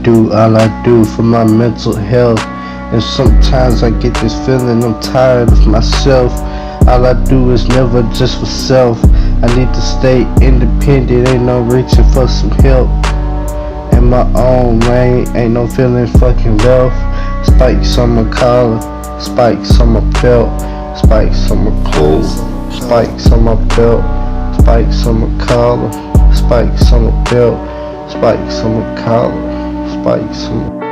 all I do for my mental health. And sometimes I get this feeling I'm tired of myself. All I do is never just for self. I need to stay independent, ain't no reaching for some help. In my own lane, ain't no feeling fucking left. Spikes on my collar, spikes on my belt, spikes on my clothes, spikes on my belt, spikes on my collar, spikes on my belt, spikes on my collar, spikes on my